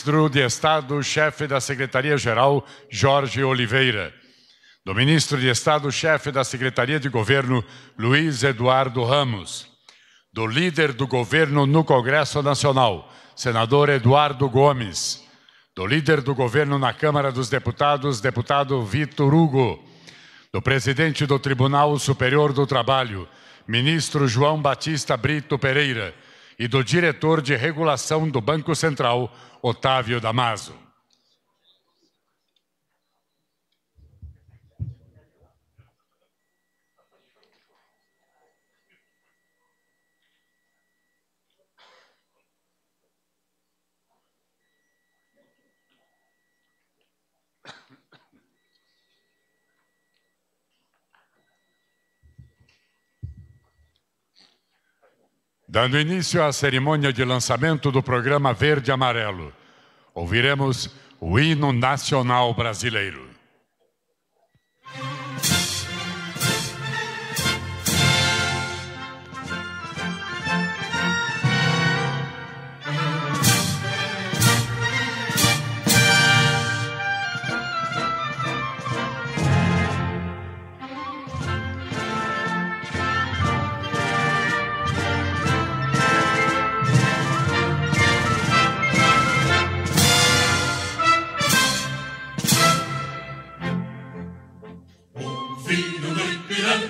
Ministro de Estado, chefe da Secretaria-Geral, Jorge Oliveira. Do Ministro de Estado, chefe da Secretaria de Governo, Luiz Eduardo Ramos. Do líder do governo no Congresso Nacional, senador Eduardo Gomes. Do líder do governo na Câmara dos Deputados, deputado Vitor Hugo. Do presidente do Tribunal Superior do Trabalho, ministro João Batista Brito Pereira. E do diretor de regulação do Banco Central, Otávio Damaso. Dando início à cerimônia de lançamento do programa Verde e Amarelo, ouviremos o hino nacional brasileiro.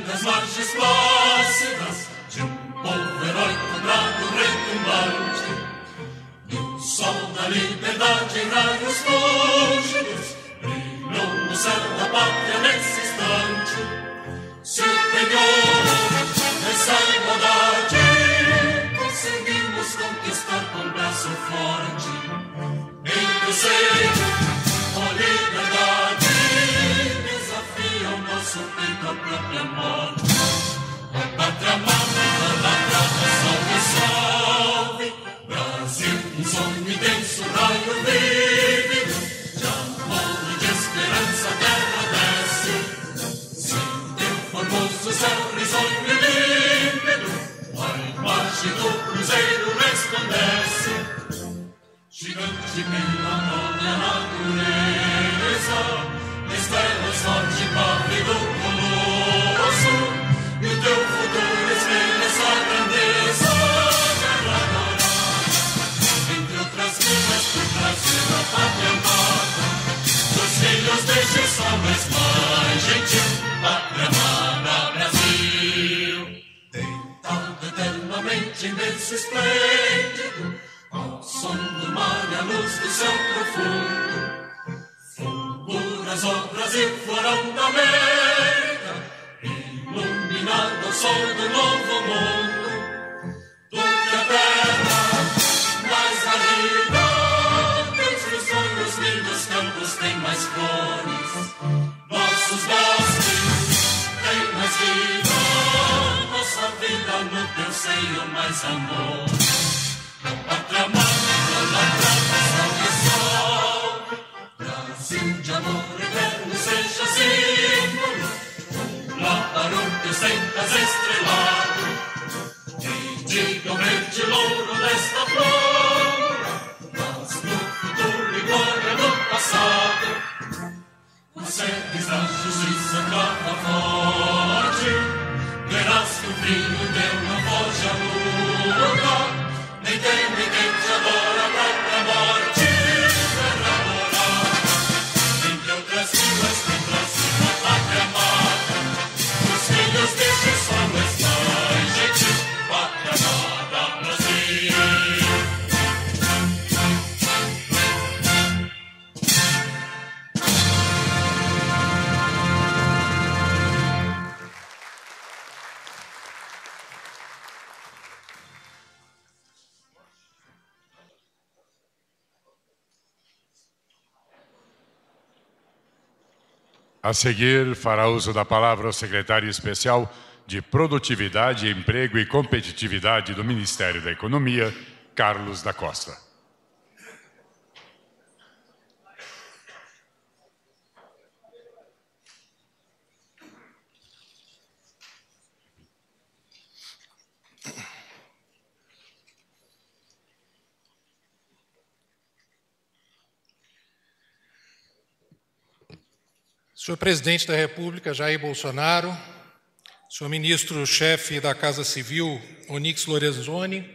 Nas margens plácidas de povo heróico, bravo, retumbante, do sol da liberdade em raios fúlgidos, brilhou no céu da pátria nesse instante. Superior, nessa igualdade, conseguimos conquistar com braço forte. Entre o seio, a liberdade desafia o nosso peito a própria morte. A pátria amada, idolatrada, salve, salve. Brasil, um sonho intenso, raio vívido, de amor e de esperança a terra desce. Sem teu formoso céu risonho e límpido, a imagem do cruzeiro resplandece. Gigante pela própria natureza, estrelas forte, pálido colosso, e o teu futuro espelha essa grandeza. Terra dourada, entre outras vidas do Brasil, a pátria amada, dos filhos deste sol mais gentil, pátria amada, Brasil. Deitado eternamente em berço esplêndido, ao som do mar e a luz do céu profundo, fulguras, ó Brasil, florão da América, iluminado ao sol do novo mundo. Tu que a terra mais garrida, teus risonhos lindos campos têm mais flores, nossos bosques têm mais vida, nossa vida no teu seio mais amor. Pátria amada, idolatrada, salve, salve. Brasil de amor eterno seja símbolo, lá para o teu centas estrelado. E diga o verde louro desta flora, mas no futuro e glória no passado. Consegues da justiça clara forte, verás que o frio teu não foge à luta. Nem tem ninguém te adora a própria morte. Terra dourada, entre outras vilas tem Brasil, a pátria amada, os filhos deste sol mais gentil, pátria amada, Brasil. A seguir, fará uso da palavra o secretário especial de Produtividade, Emprego e Competitividade do Ministério da Economia, Carlos da Costa. Senhor Presidente da República, Jair Bolsonaro, senhor Ministro-chefe da Casa Civil, Onyx Lorenzoni,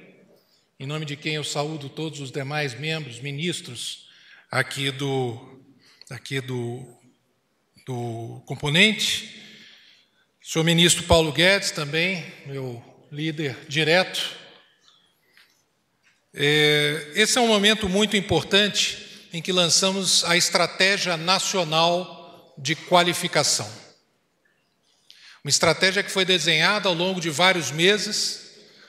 em nome de quem eu saúdo todos os demais membros, ministros aqui do componente, senhor Ministro Paulo Guedes também, meu líder direto. Esse é um momento muito importante em que lançamos a Estratégia Nacional de Qualificação. Uma estratégia que foi desenhada ao longo de vários meses,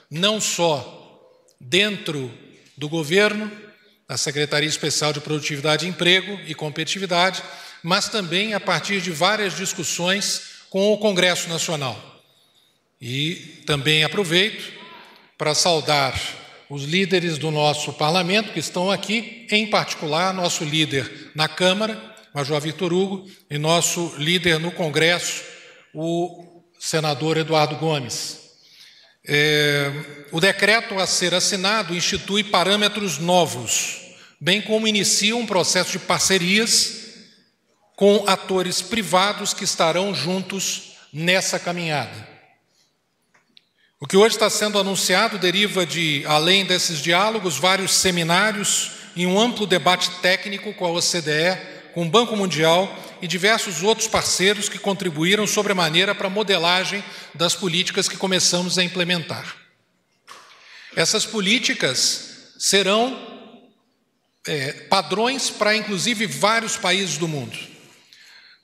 não só dentro do governo, da Secretaria Especial de Produtividade, Emprego e Competitividade, mas também a partir de várias discussões com o Congresso Nacional. E também aproveito para saudar os líderes do nosso parlamento que estão aqui, em particular nosso líder na Câmara, Major Vitor Hugo, e nosso líder no Congresso, o senador Eduardo Gomes. O decreto a ser assinado institui parâmetros novos, bem como inicia um processo de parcerias com atores privados que estarão juntos nessa caminhada. O que hoje está sendo anunciado deriva de, além desses diálogos, vários seminários e um amplo debate técnico com a OCDE, com o Banco Mundial e diversos outros parceiros que contribuíram sobremaneira para a modelagem das políticas que começamos a implementar. Essas políticas serão padrões para, inclusive, vários países do mundo.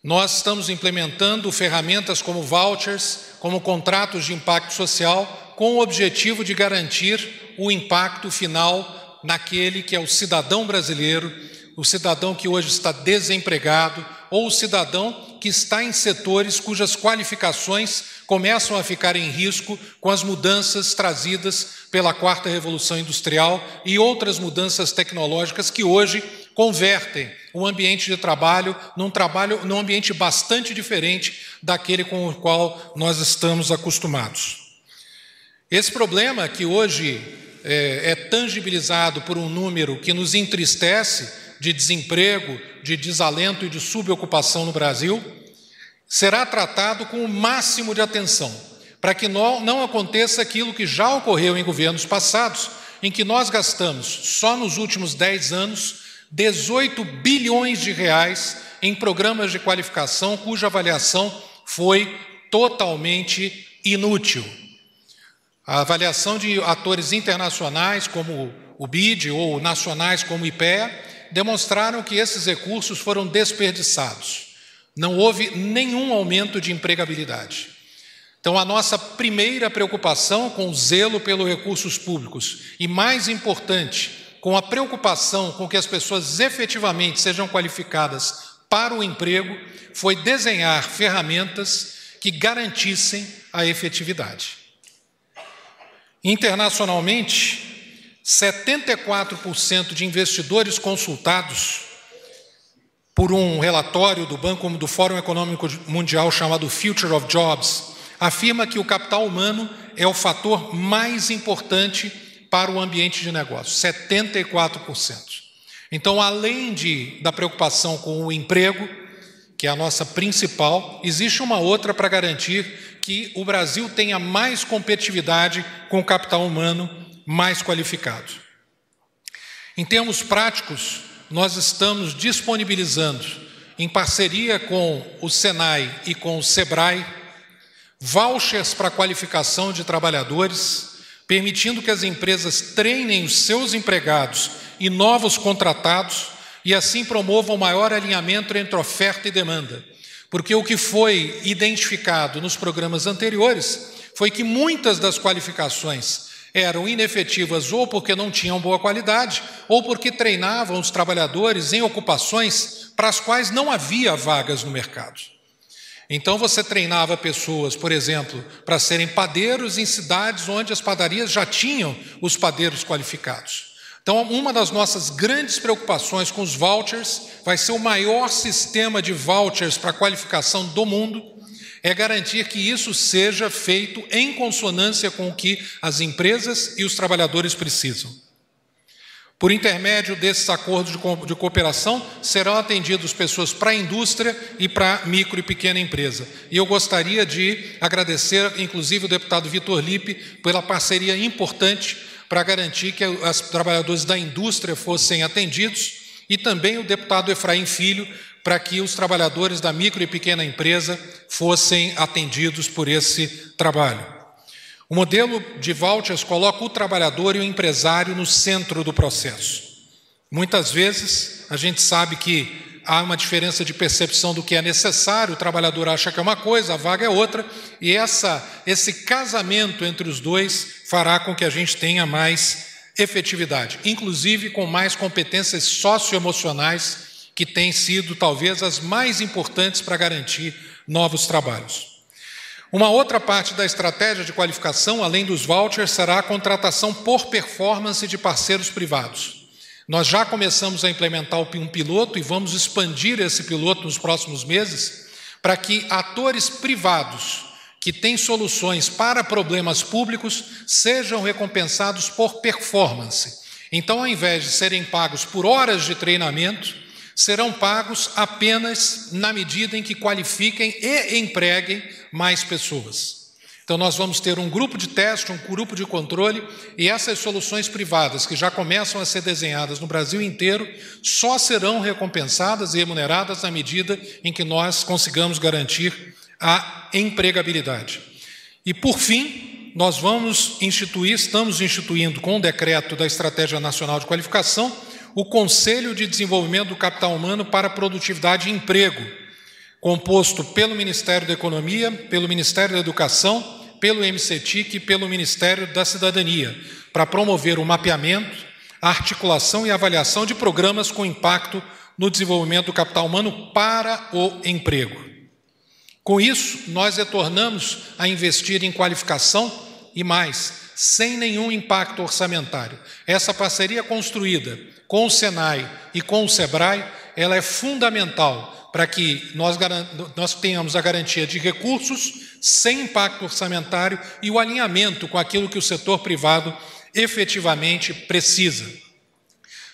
Nós estamos implementando ferramentas como vouchers, como contratos de impacto social, com o objetivo de garantir o impacto final naquele que é o cidadão brasileiro, o cidadão que hoje está desempregado, ou o cidadão que está em setores cujas qualificações começam a ficar em risco com as mudanças trazidas pela quarta revolução industrial e outras mudanças tecnológicas que hoje convertem o ambiente de trabalho num ambiente bastante diferente daquele com o qual nós estamos acostumados. Esse problema que hoje é tangibilizado por um número que nos entristece, de desemprego, de desalento e de subocupação no Brasil, será tratado com o máximo de atenção, para que não aconteça aquilo que já ocorreu em governos passados, em que nós gastamos, só nos últimos 10 anos, 18 bilhões de reais em programas de qualificação, cuja avaliação foi totalmente inútil. A avaliação de atores internacionais, como o BID, ou nacionais, como o IPEA, demonstraram que esses recursos foram desperdiçados. Não houve nenhum aumento de empregabilidade. Então, a nossa primeira preocupação com o zelo pelos recursos públicos e, mais importante, com a preocupação com que as pessoas efetivamente sejam qualificadas para o emprego, foi desenhar ferramentas que garantissem a efetividade. Internacionalmente, 74% de investidores consultados por um relatório do Fórum Econômico Mundial chamado Future of Jobs afirma que o capital humano é o fator mais importante para o ambiente de negócio, 74%. Então, além da preocupação com o emprego, que é a nossa principal, existe uma outra para garantir que o Brasil tenha mais competitividade com o capital humano mais qualificado. Em termos práticos, nós estamos disponibilizando, em parceria com o Senai e com o Sebrae, vouchers para qualificação de trabalhadores, permitindo que as empresas treinem os seus empregados e novos contratados e assim promovam maior alinhamento entre oferta e demanda. Porque o que foi identificado nos programas anteriores foi que muitas das qualificações eram inefetivas ou porque não tinham boa qualidade ou porque treinavam os trabalhadores em ocupações para as quais não havia vagas no mercado. Então você treinava pessoas, por exemplo, para serem padeiros em cidades onde as padarias já tinham os padeiros qualificados. Então, uma das nossas grandes preocupações com os vouchers vai ser o maior sistema de vouchers para qualificação do mundo, é garantir que isso seja feito em consonância com o que as empresas e os trabalhadores precisam. Por intermédio desses acordos de cooperação, serão atendidos pessoas para a indústria e para a micro e pequena empresa. E eu gostaria de agradecer, inclusive, o deputado Vitor Lippe pela parceria importante para garantir que os trabalhadores da indústria fossem atendidos, e também o deputado Efraim Filho, para que os trabalhadores da micro e pequena empresa fossem atendidos por esse trabalho. O modelo de vouchers coloca o trabalhador e o empresário no centro do processo. Muitas vezes, a gente sabe que há uma diferença de percepção do que é necessário, o trabalhador acha que é uma coisa, a vaga é outra, e esse casamento entre os dois fará com que a gente tenha mais efetividade, inclusive com mais competências socioemocionais, que têm sido talvez as mais importantes para garantir novos trabalhos. Uma outra parte da estratégia de qualificação, além dos vouchers, será a contratação por performance de parceiros privados. Nós já começamos a implementar um piloto e vamos expandir esse piloto nos próximos meses para que atores privados que têm soluções para problemas públicos sejam recompensados por performance. Então, ao invés de serem pagos por horas de treinamento, serão pagos apenas na medida em que qualifiquem e empreguem mais pessoas. Então, nós vamos ter um grupo de teste, um grupo de controle, e essas soluções privadas, que já começam a ser desenhadas no Brasil inteiro, só serão recompensadas e remuneradas na medida em que nós consigamos garantir a empregabilidade. E, por fim, nós estamos instituindo com o decreto da Estratégia Nacional de Qualificação, o Conselho de Desenvolvimento do Capital Humano para Produtividade e Emprego, composto pelo Ministério da Economia, pelo Ministério da Educação, pelo MCTIC e pelo Ministério da Cidadania, para promover o mapeamento, a articulação e avaliação de programas com impacto no desenvolvimento do capital humano para o emprego. Com isso, nós retornamos a investir em qualificação e mais, sem nenhum impacto orçamentário. Essa parceria construída com o Senai e com o Sebrae, ela é fundamental para que nós tenhamos a garantia de recursos sem impacto orçamentário e o alinhamento com aquilo que o setor privado efetivamente precisa.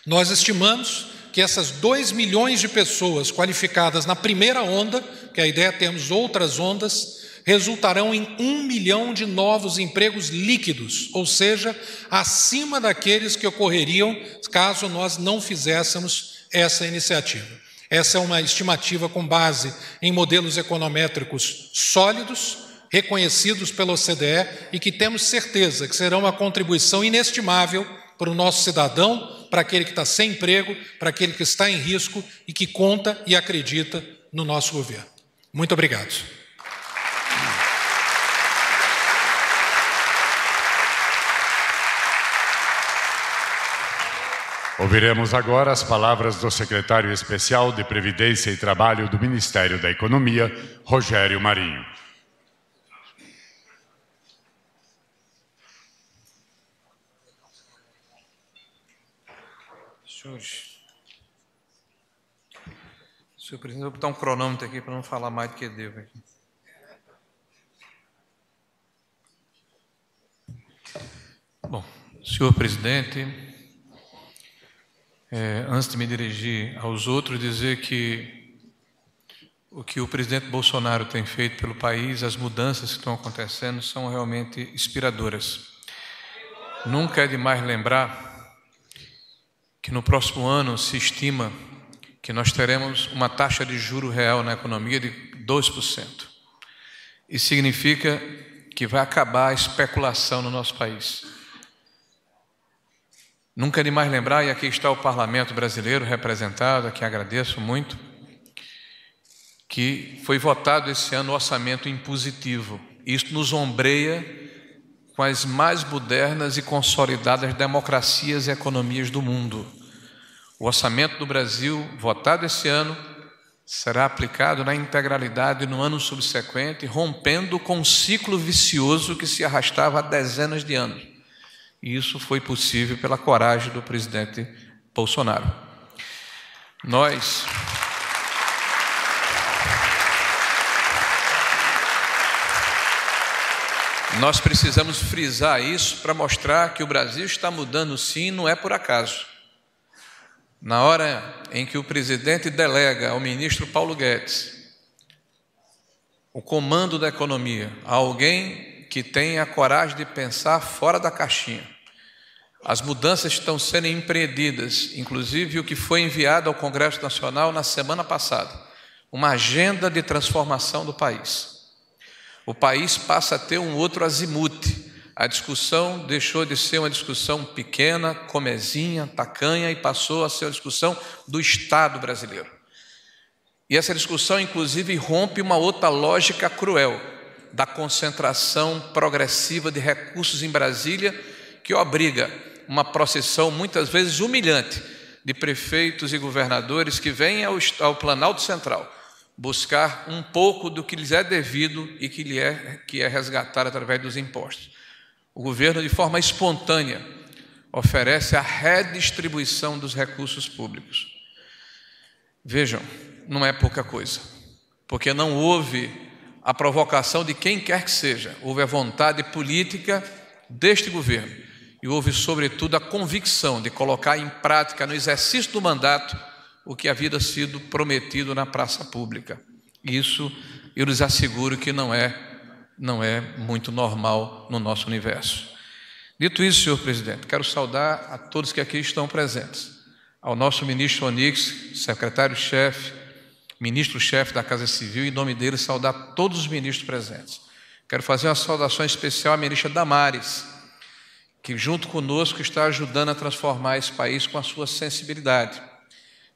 Nós estimamos que essas 2 milhões de pessoas qualificadas na primeira onda, que a ideia é termos outras ondas, resultarão em 1 milhão de novos empregos líquidos, ou seja, acima daqueles que ocorreriam caso nós não fizéssemos essa iniciativa. Essa é uma estimativa com base em modelos econométricos sólidos, reconhecidos pela OCDE e que temos certeza que serão uma contribuição inestimável para o nosso cidadão, para aquele que está sem emprego, para aquele que está em risco e que conta e acredita no nosso governo. Muito obrigado. Ouviremos agora as palavras do secretário especial de Previdência e Trabalho do Ministério da Economia, Rogério Marinho. Senhor presidente, vou botar um cronômetro aqui para não falar mais do que devo aqui. Bom, senhor presidente, antes de me dirigir aos outros, dizer que o que o presidente Bolsonaro tem feito pelo país, as mudanças que estão acontecendo, são realmente inspiradoras. Nunca é demais lembrar que no próximo ano se estima que nós teremos uma taxa de juro real na economia de 2%. Isso significa que vai acabar a especulação no nosso país. Nunca é demais lembrar, e aqui está o Parlamento brasileiro representado, a quem agradeço muito, que foi votado esse ano o orçamento impositivo. Isso nos ombreia com as mais modernas e consolidadas democracias e economias do mundo. O orçamento do Brasil, votado esse ano, será aplicado na integralidade no ano subsequente, rompendo com um ciclo vicioso que se arrastava há dezenas de anos. E isso foi possível pela coragem do presidente Bolsonaro. Nós precisamos frisar isso para mostrar que o Brasil está mudando sim, não é por acaso. na hora em que o presidente delega ao ministro Paulo Guedes o comando da economia, a alguém que tenha a coragem de pensar fora da caixinha, as mudanças estão sendo empreendidas, inclusive o que foi enviado ao Congresso Nacional na semana passada, uma agenda de transformação do país. O país passa a ter um outro azimute. A discussão deixou de ser uma discussão pequena, comezinha, tacanha, e passou a ser uma discussão do Estado brasileiro. E essa discussão, inclusive, rompe uma outra lógica cruel da concentração progressiva de recursos em Brasília, que obriga uma procissão muitas vezes humilhante de prefeitos e governadores que vêm ao Planalto Central buscar um pouco do que lhes é devido e que é resgatado através dos impostos. O governo, de forma espontânea, oferece a redistribuição dos recursos públicos. Vejam, não é pouca coisa, porque não houve a provocação de quem quer que seja, houve a vontade política deste governo e houve, sobretudo, a convicção de colocar em prática, no exercício do mandato, o que havia sido prometido na praça pública. Isso, eu lhes asseguro que não é muito normal no nosso universo. Dito isso, senhor presidente, quero saudar a todos que aqui estão presentes, ao nosso ministro Onyx, secretário-chefe, ministro-chefe da Casa Civil, em nome dele saudar todos os ministros presentes. Quero fazer uma saudação especial à ministra Damares, que junto conosco está ajudando a transformar esse país com a sua sensibilidade.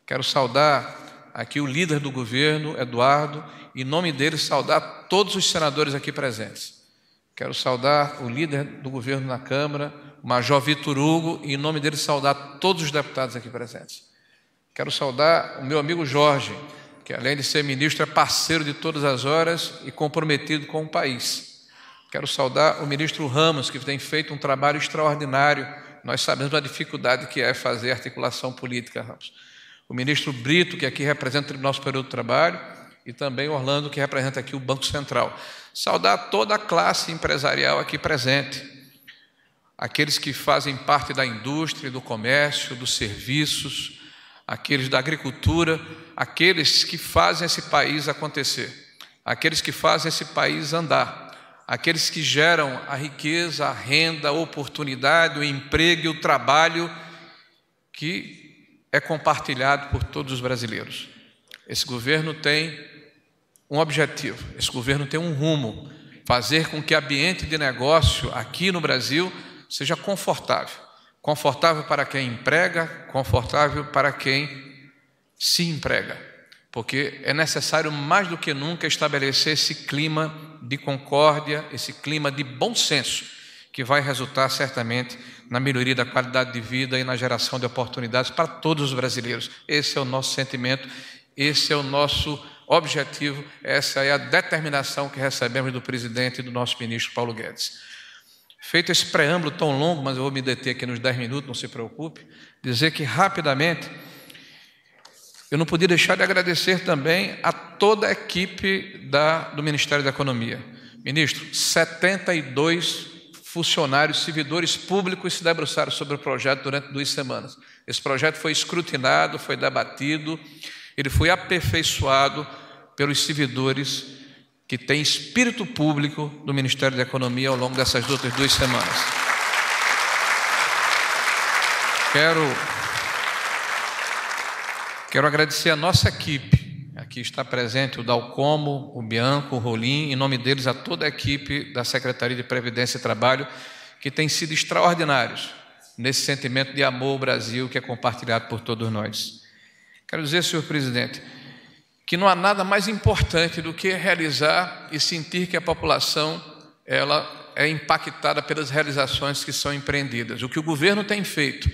Quero saudar aqui o líder do governo, Eduardo, em nome dele saudar todos os senadores aqui presentes. Quero saudar o líder do governo na Câmara, o Major Vitor Hugo, e em nome dele saudar todos os deputados aqui presentes. Quero saudar o meu amigo Jorge, que além de ser ministro é parceiro de todas as horas e comprometido com o país. Quero saudar o ministro Ramos, que tem feito um trabalho extraordinário. Nós sabemos a dificuldade que é fazer articulação política, Ramos. O ministro Brito, que aqui representa o Tribunal Superior do Trabalho, e também o Orlando, que representa aqui o Banco Central. Saudar toda a classe empresarial aqui presente, aqueles que fazem parte da indústria, do comércio, dos serviços, aqueles da agricultura, aqueles que fazem esse país acontecer, aqueles que fazem esse país andar, aqueles que geram a riqueza, a renda, a oportunidade, o emprego e o trabalho que é compartilhado por todos os brasileiros. Esse governo tem um objetivo, esse governo tem um rumo, fazer com que o ambiente de negócio aqui no Brasil seja confortável. Confortável para quem emprega, confortável para quem se emprega. Porque é necessário mais do que nunca estabelecer esse clima de concórdia, esse clima de bom senso, que vai resultar certamente na melhoria da qualidade de vida e na geração de oportunidades para todos os brasileiros. Esse é o nosso sentimento, esse é o nosso objetivo, essa é a determinação que recebemos do presidente e do nosso ministro Paulo Guedes. Feito esse preâmbulo tão longo, mas eu vou me deter aqui nos 10 minutos, não se preocupe, dizer que rapidamente eu não podia deixar de agradecer também a toda a equipe do Ministério da Economia. Ministro, 72 funcionários, servidores públicos se debruçaram sobre o projeto durante 2 semanas. Esse projeto foi escrutinado, foi debatido, ele foi aperfeiçoado pelos servidores que têm espírito público do Ministério da Economia ao longo dessas outras 2 semanas. Quero agradecer a nossa equipe. Aqui está presente o Dalcomo, o Bianco, o Rolim, em nome deles a toda a equipe da Secretaria de Previdência e Trabalho, que tem sido extraordinários nesse sentimento de amor ao Brasil que é compartilhado por todos nós. Quero dizer, senhor presidente, que não há nada mais importante do que realizar e sentir que a população ela é impactada pelas realizações que são empreendidas. O que o governo tem feito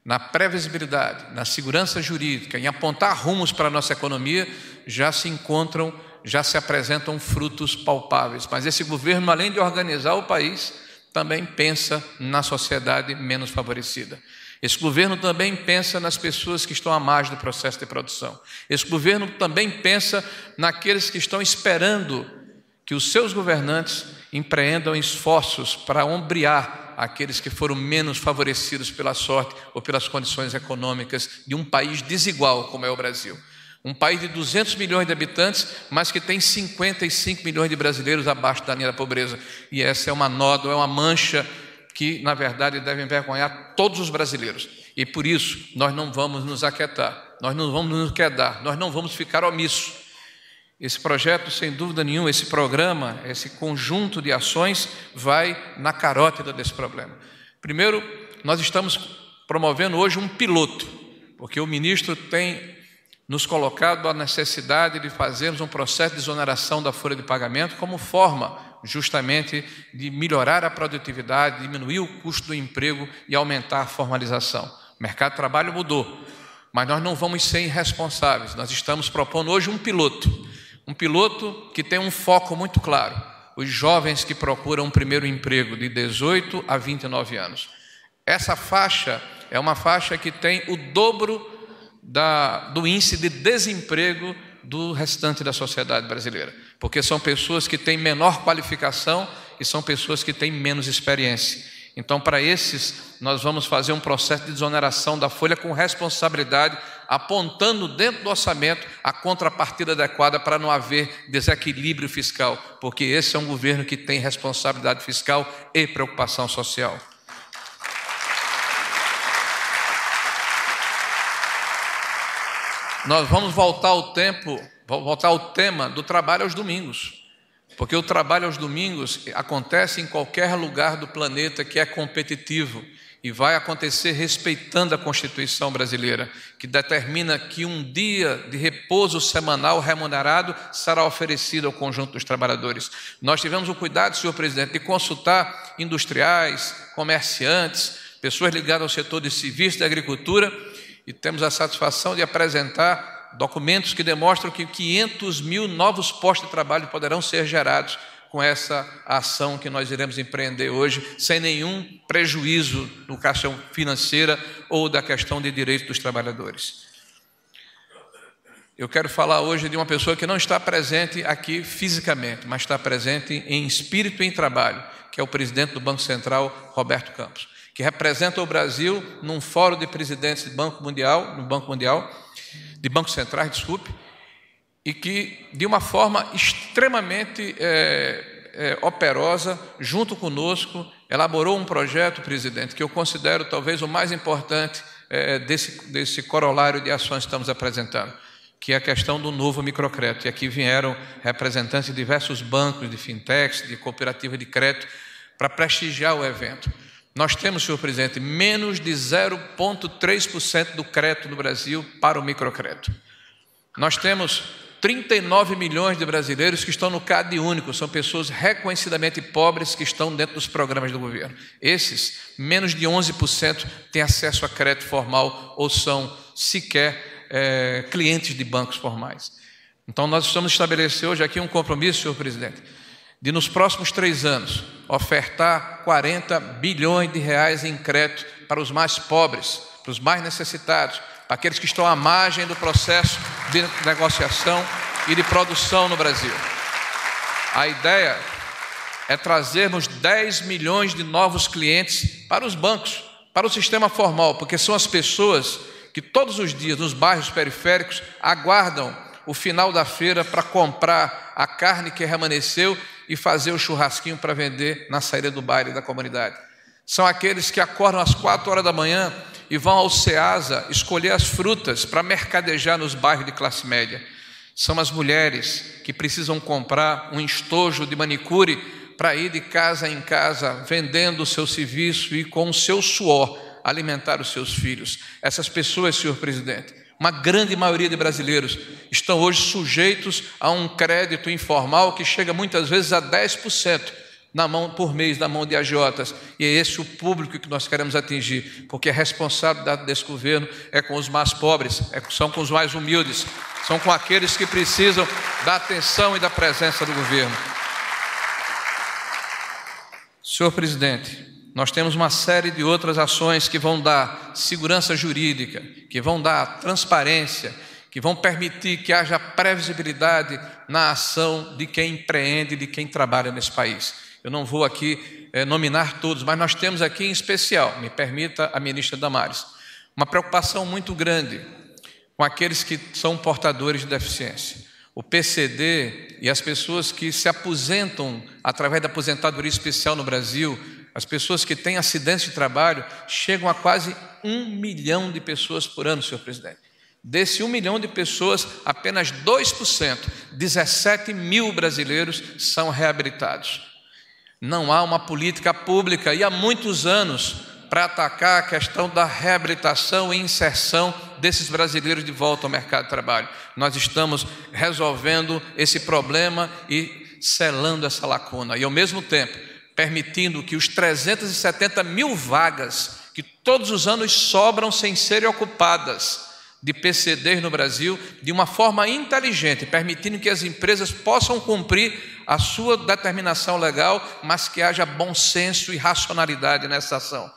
na previsibilidade, na segurança jurídica, em apontar rumos para a nossa economia, já se apresentam frutos palpáveis. Mas esse governo, além de organizar o país, também pensa na sociedade menos favorecida. Esse governo também pensa nas pessoas que estão à margem do processo de produção. Esse governo também pensa naqueles que estão esperando que os seus governantes empreendam esforços para ombrear àqueles que foram menos favorecidos pela sorte ou pelas condições econômicas de um país desigual como é o Brasil. Um país de 200 milhões de habitantes, mas que tem 55 milhões de brasileiros abaixo da linha da pobreza. E essa é uma nódoa, é uma mancha que, na verdade, deve envergonhar todos os brasileiros. E por isso, nós não vamos nos aquietar, nós não vamos nos quedar, nós não vamos ficar omissos. Esse projeto, sem dúvida nenhuma, esse programa, esse conjunto de ações vai na carótida desse problema. Primeiro, nós estamos promovendo hoje um piloto, porque o ministro tem nos colocado a necessidade de fazermos um processo de exoneração da folha de pagamento como forma, justamente, de melhorar a produtividade, diminuir o custo do emprego e aumentar a formalização. O mercado de trabalho mudou, mas nós não vamos ser irresponsáveis. Nós estamos propondo hoje um piloto que tem um foco muito claro: os jovens que procuram um primeiro emprego de 18 a 29 anos. Essa faixa é uma faixa que tem o dobro do índice de desemprego do restante da sociedade brasileira, porque são pessoas que têm menor qualificação e são pessoas que têm menos experiência. Então, para esses, nós vamos fazer um processo de desoneração da folha com responsabilidade, apontando dentro do orçamento a contrapartida adequada para não haver desequilíbrio fiscal, porque esse é um governo que tem responsabilidade fiscal e preocupação social. Nós vamos voltar ao tema do trabalho aos domingos, porque o trabalho aos domingos acontece em qualquer lugar do planeta que é competitivo e vai acontecer respeitando a Constituição brasileira, que determina que um dia de repouso semanal remunerado será oferecido ao conjunto dos trabalhadores. Nós tivemos o cuidado, senhor presidente, de consultar industriais, comerciantes, pessoas ligadas ao setor de serviços e agricultura, e temos a satisfação de apresentar documentos que demonstram que 500 mil novos postos de trabalho poderão ser gerados com essa ação que nós iremos empreender hoje, sem nenhum prejuízo no questão financeira ou da questão de direitos dos trabalhadores. Eu quero falar hoje de uma pessoa que não está presente aqui fisicamente, mas está presente em espírito e em trabalho, que é o presidente do Banco Central, Roberto Campos, que representa o Brasil num fórum de presidentes de Banco Centrais, e que, de uma forma extremamente operosa, junto conosco, elaborou um projeto, presidente, que eu considero talvez o mais importante desse corolário de ações que estamos apresentando, que é a questão do novo microcrédito. E aqui vieram representantes de diversos bancos, de fintechs, de cooperativas de crédito, para prestigiar o evento. Nós temos, senhor presidente, menos de 0,3% do crédito no Brasil para o microcrédito. Nós temos 39 milhões de brasileiros que estão no CAD único, são pessoas reconhecidamente pobres que estão dentro dos programas do governo. Esses, menos de 11% têm acesso a crédito formal ou são sequer clientes de bancos formais. Então, nós estamos estabelecendo hoje aqui um compromisso, senhor presidente, de nos próximos 3 anos ofertar 40 bilhões de reais em crédito para os mais pobres, para os mais necessitados, para aqueles que estão à margem do processo de negociação e de produção no Brasil. A ideia é trazermos 10 milhões de novos clientes para os bancos, para o sistema formal, porque são as pessoas que todos os dias nos bairros periféricos aguardam o final da feira para comprar a carne que remanesceu e fazer o churrasquinho para vender na saída do baile da comunidade. São aqueles que acordam às 4 horas da manhã e vão ao Ceasa escolher as frutas para mercadejar nos bairros de classe média. São as mulheres que precisam comprar um estojo de manicure para ir de casa em casa vendendo o seu serviço e com o seu suor alimentar os seus filhos. Essas pessoas, senhor presidente, uma grande maioria de brasileiros estão hoje sujeitos a um crédito informal que chega muitas vezes a 10% por mês na mão de agiotas. E é esse o público que nós queremos atingir, porque a responsabilidade desse governo é com os mais pobres, são com os mais humildes, são com aqueles que precisam da atenção e da presença do governo. Senhor presidente, nós temos uma série de outras ações que vão dar segurança jurídica, que vão dar transparência, que vão permitir que haja previsibilidade na ação de quem empreende, de quem trabalha nesse país. Eu não vou aqui nominar todos, mas nós temos aqui em especial, me permita a ministra Damares, uma preocupação muito grande com aqueles que são portadores de deficiência. O PCD e as pessoas que se aposentam através da aposentadoria especial no Brasil, as pessoas que têm acidentes de trabalho, chegam a quase 1 milhão de pessoas por ano, senhor presidente. Desse 1 milhão de pessoas, apenas 2%, 17 mil brasileiros, são reabilitados. Não há uma política pública, e há muitos anos, para atacar a questão da reabilitação e inserção desses brasileiros de volta ao mercado de trabalho. Nós estamos resolvendo esse problema e selando essa lacuna. E, ao mesmo tempo, permitindo que os 370 mil vagas que todos os anos sobram sem serem ocupadas de PCDs no Brasil, de uma forma inteligente, permitindo que as empresas possam cumprir a sua determinação legal, mas que haja bom senso e racionalidade nessa ação.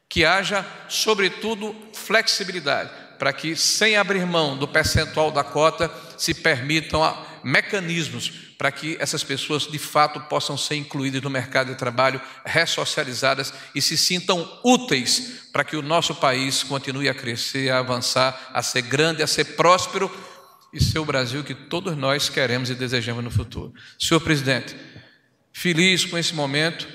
Que haja, sobretudo, flexibilidade, para que, sem abrir mão do percentual da cota, se permitam mecanismos para que essas pessoas, de fato, possam ser incluídas no mercado de trabalho, ressocializadas e se sintam úteis para que o nosso país continue a crescer, a avançar, a ser grande, a ser próspero e ser o Brasil que todos nós queremos e desejamos no futuro. Senhor presidente, feliz com esse momento,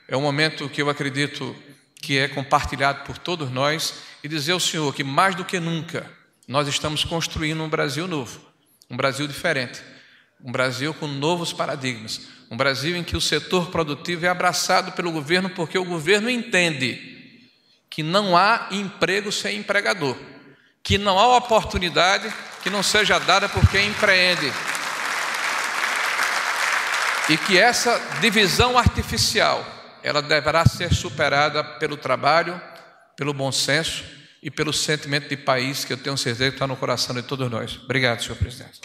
é um momento que eu acredito que é compartilhado por todos nós, e dizer ao senhor que mais do que nunca nós estamos construindo um Brasil novo, um Brasil diferente, um Brasil com novos paradigmas, um Brasil em que o setor produtivo é abraçado pelo governo, porque o governo entende que não há emprego sem empregador, que não há oportunidade que não seja dada por quem empreende, e que essa divisão artificial ela deverá ser superada pelo trabalho, pelo bom senso e pelo sentimento de país que eu tenho certeza que está no coração de todos nós. Obrigado, senhor presidente.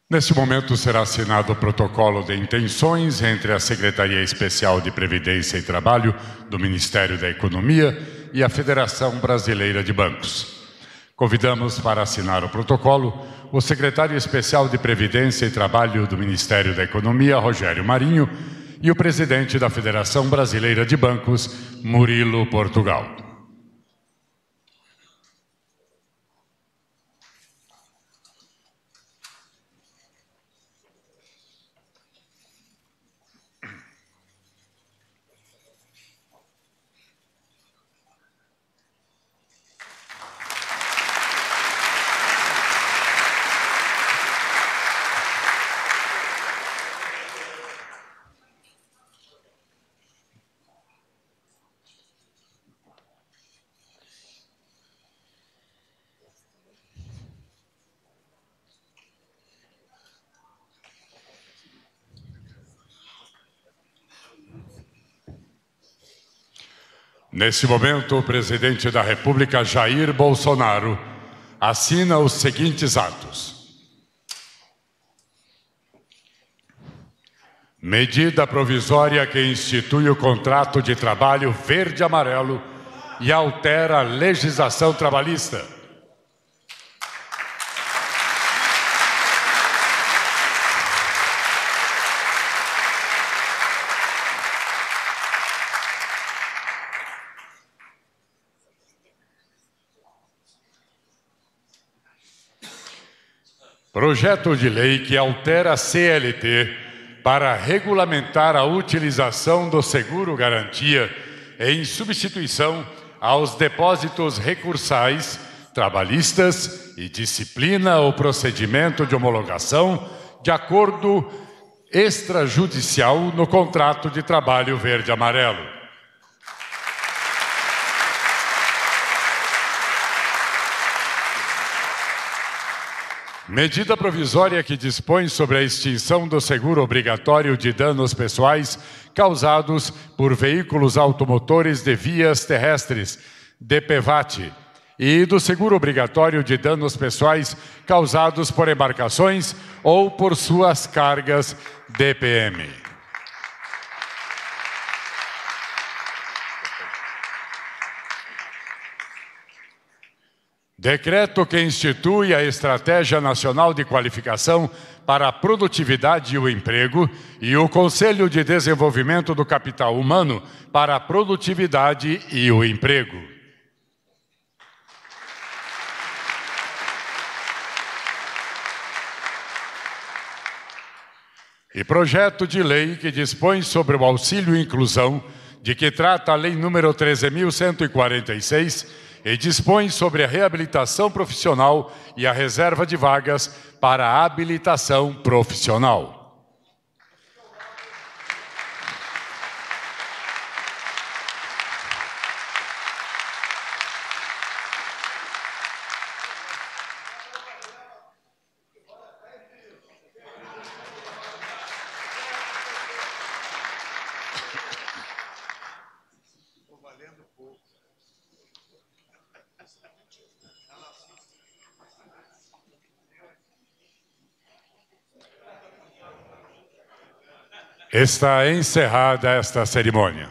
Neste momento será assinado o protocolo de intenções entre a Secretaria Especial de Previdência e Trabalho do Ministério da Economia e a Federação Brasileira de Bancos. Convidamos para assinar o protocolo o Secretário Especial de Previdência e Trabalho do Ministério da Economia, Rogério Marinho, e o Presidente da Federação Brasileira de Bancos, Murilo Portugal. Nesse momento, o presidente da República, Jair Bolsonaro, assina os seguintes atos. Medida provisória que institui o contrato de trabalho verde-amarelo e altera a legislação trabalhista. Projeto de lei que altera a CLT para regulamentar a utilização do seguro-garantia em substituição aos depósitos recursais, trabalhistas e disciplina o procedimento de homologação de acordo extrajudicial no contrato de trabalho verde-amarelo. Medida provisória que dispõe sobre a extinção do seguro obrigatório de danos pessoais causados por veículos automotores de vias terrestres, DPVAT, e do seguro obrigatório de danos pessoais causados por embarcações ou por suas cargas, DPM. Decreto que institui a Estratégia Nacional de Qualificação para a Produtividade e o Emprego e o Conselho de Desenvolvimento do Capital Humano para a Produtividade e o Emprego. E projeto de lei que dispõe sobre o auxílio e inclusão, de que trata a Lei nº 13.146, e dispõe sobre a reabilitação profissional e a reserva de vagas para a habilitação profissional. Está encerrada esta cerimônia.